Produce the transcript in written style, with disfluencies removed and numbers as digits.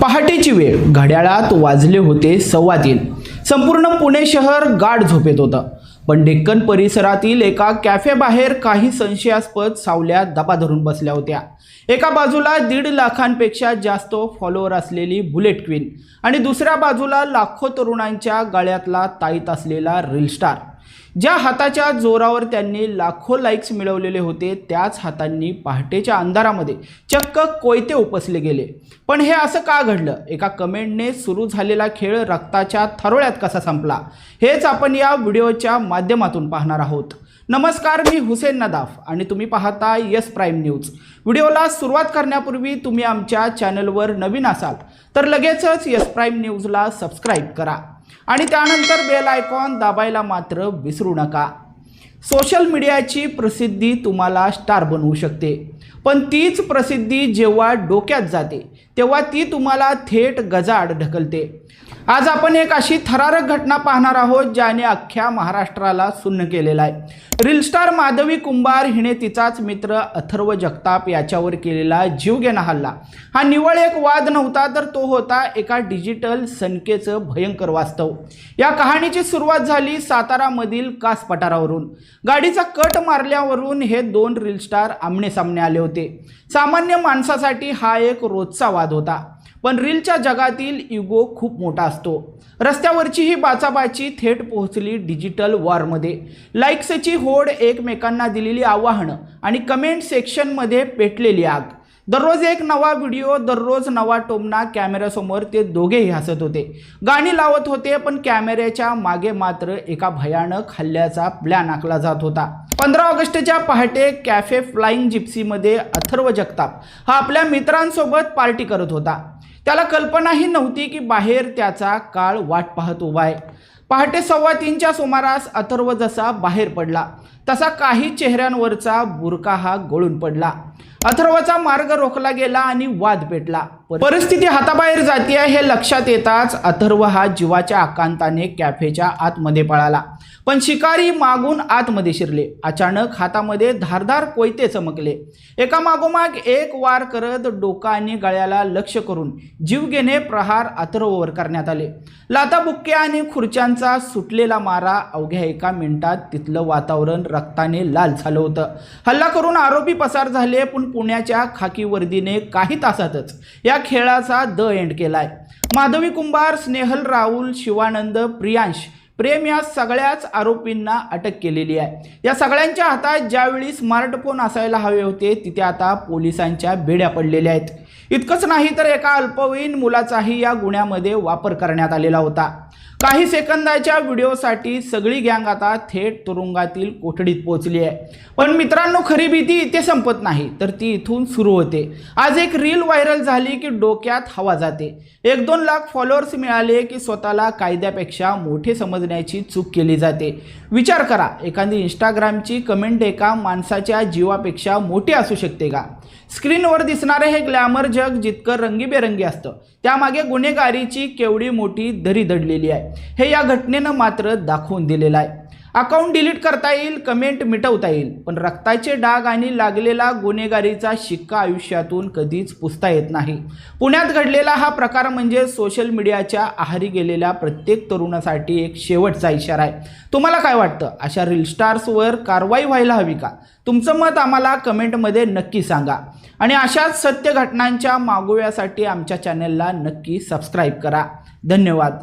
पहाटेची वेळ, घड्याळात वाजले होते 3:15. संपूर्ण पुणे शहर गाढ झोपेत होतं. पण डेक्कन परिसरातील एका कॅफे बाहेर काही संशयास्पद सावल्या दबा धरून बसल्या होत्या. एका बाजूला 1.5 लाखांपेक्षा जास्त फॉलोअर असलेली बुलेट क्वीन आणि दुसऱ्या बाजूला लाखो तरुणांच्या गळ्यातला ताईत असलेला रील स्टार. ज्या हाताच्या जोरावर त्यांनी लाखो लाईक्स मिळवलेले होते, त्याच हातांनी पहाटेच्या अंधारामध्ये चक्क कोयते उपसले गेले. पण हे असं का घडलं? एका कमेंटने सुरू झालेला खेळ रक्ताच्या थरोळ्यात कसा संपला, हेच आपण या व्हिडिओच्या माध्यमातून पाहणार आहोत. नमस्कार, मी हुसेन नदाफ आणि तुम्ही पाहता यस प्राईम न्यूज. व्हिडिओला सुरुवात करण्यापूर्वी तुम्ही आमच्या चॅनलवर नवीन असाल तर लगेचच यस प्राईम न्यूजला सबस्क्राईब करा आणि त्यानंतर बेल आयकॉन दाबायला मात्र विसरू नका. सोशल मीडियाची प्रसिद्धी तुम्हाला स्टार बनवू शकते, पण तीच प्रसिद्धी जेव्हा डोक्यात जाते तेव्हा ती तुम्हाला थेट गजाआड ढकलते. आज आपण एक अशी थरारक घटना पाहणार आहोत ज्याने अख्ख्या महाराष्ट्राला सुन्न केलेला आहे. रील स्टार माधवी कुंभार हिने तिचाच मित्र अथर्व जगताप याच्यावर केलेला जीवघेणा हल्ला हा निव्वळ एक वाद नव्हता, तर तो होता एका डिजिटल सनकेचं भयंकर वास्तव. या कहाणीची सुरुवात झाली सातारामधील कास पठारावरून. गाडीचा कट मारल्यावरून हे 2 रील स्टार आमने सामने आले होते. सामान्य माणसासाठी हा एक रोजचा वाद होता, पण रीलच्या जगातील इगो खूप मोठा असतो. रस्त्यावरची ही बाचाबाची थेट पोहोचली डिजिटल वॉरमध्ये. लाईक्सची होड, एकमेकांना दिलेली आवाहनं आणि कमेंट सेक्शनमध्ये पेटलेली आग. दररोज एक नवा व्हिडिओ, दररोज नवा टोमणा. कॅमेऱ्यासमोर ते दोघेही हसत होते, गाणी लावत होते, पण कॅमेऱ्याच्या मागे मात्र एका भयानक हल्ल्याचा प्लॅन आखला जात होता. 15 ऑगस्टच्या पहाटे कॅफे फ्लाइंग जिप्सीमध्ये अथर्व जगताप हा आपल्या मित्रांसोबत पार्टी करत होता. त्याला कल्पनाही नव्हती की बाहेर त्याचा काळ वाट पाहत उभा आहे. पहाटे 3:15च्या सुमारास अथर्व जसा बाहेर पडला तसा काही चेहऱ्यांवरचा बुरका हा गळून पडला. अथर्वचा मार्ग रोखला गेला आणि वाद पेटला. परिस्थिती हाताबाहेर जाते हे लक्षात येताच अथर्व हा जीवाच्या आकांताने कॅफेच्या आतमध्ये पळाला, पण शिकारी मागून आतमध्ये शिरले. अचानक हातामध्ये धारदार कोयते चमकले. एका मागोमाग एक वार करत डोका आणि गळ्याला लक्ष्य करून जीवघेणे प्रहार अथर्ववर करण्यात आले. लाथाबुक्के आणि खुर्च्यांचा सुटलेला मारा. अवघ्या एका मिनिटात तिथलं वातावरण रक्ताने लाल झालं होतं. हल्ला करून आरोपी पसार झाले, पण पुण्याच्या खाकी वर्दीने काही तासातच या खेळाचा द एंड केलाय. माधवी कुंभार, स्नेहल राहुल, शिवानंद, प्रियांश, प्रेम या सगळ्याच आरोपींना अटक केलेली आहे. या सगळ्यांच्या हातात ज्यावेळी स्मार्टफोन असायला हवे होते, तिथे आता पोलिसांच्या बेड्या पडलेल्या आहेत. इतकंच नाही तर एका अल्पवयीन मुलाचाही या गुन्ह्यामध्ये वापर करण्यात आलेला होता. काही सेकंदाच्या व्हिडिओसाठी सगळी गँग आता थेट तुरुंगातील कोठडीत पोहोचली आहे. पण मित्रांनो, खरी भीती इथे संपत नाही, तर ती इथून सुरू होते. आज एक रील व्हायरल झाली की डोक्यात हवा जाते. 1-2 लाख फॉलोअर्स मिळाले की स्वतःला कायद्यापेक्षा मोठे समजण्याची चूक केली जाते. विचार करा, एखादी इंस्टाग्रामची कमेंट एका माणसाच्या जीवापेक्षा मोठी असू शकते का? स्क्रीनवर दिसणारे हे ग्लॅमर जग जितकं रंगीबेरंगी असतं, त्यामागे गुन्हेगारीची केवढी मोठी दरी दडलेली आहे हे या घटनेनं मात्र दाखवून दिलेलं आहे. अकाउंट डिलीट करता येईल, कमेंट मिटवता येईल, पण रक्ताचे डाग आणि लागलेला गुन्हेगारीचा शिक्का आयुष्यातून कधीच पुसता येत नाही. पुण्यात घडलेला हा प्रकार म्हणजे सोशल मीडियाच्या आहारी गेलेल्या प्रत्येक तरुणासाठी एक शेवटचा इशारा आहे. तुम्हाला काय वाटतं? अशा रील स्टार्सवर कारवाई व्हायला हवी का? तुमचं मत आम्हाला कमेंटमध्ये नक्की सांगा आणि अशाच सत्य घटनांच्या मागोव्यासाठी आमच्या चॅनलला नक्की सबस्क्राईब करा. धन्यवाद.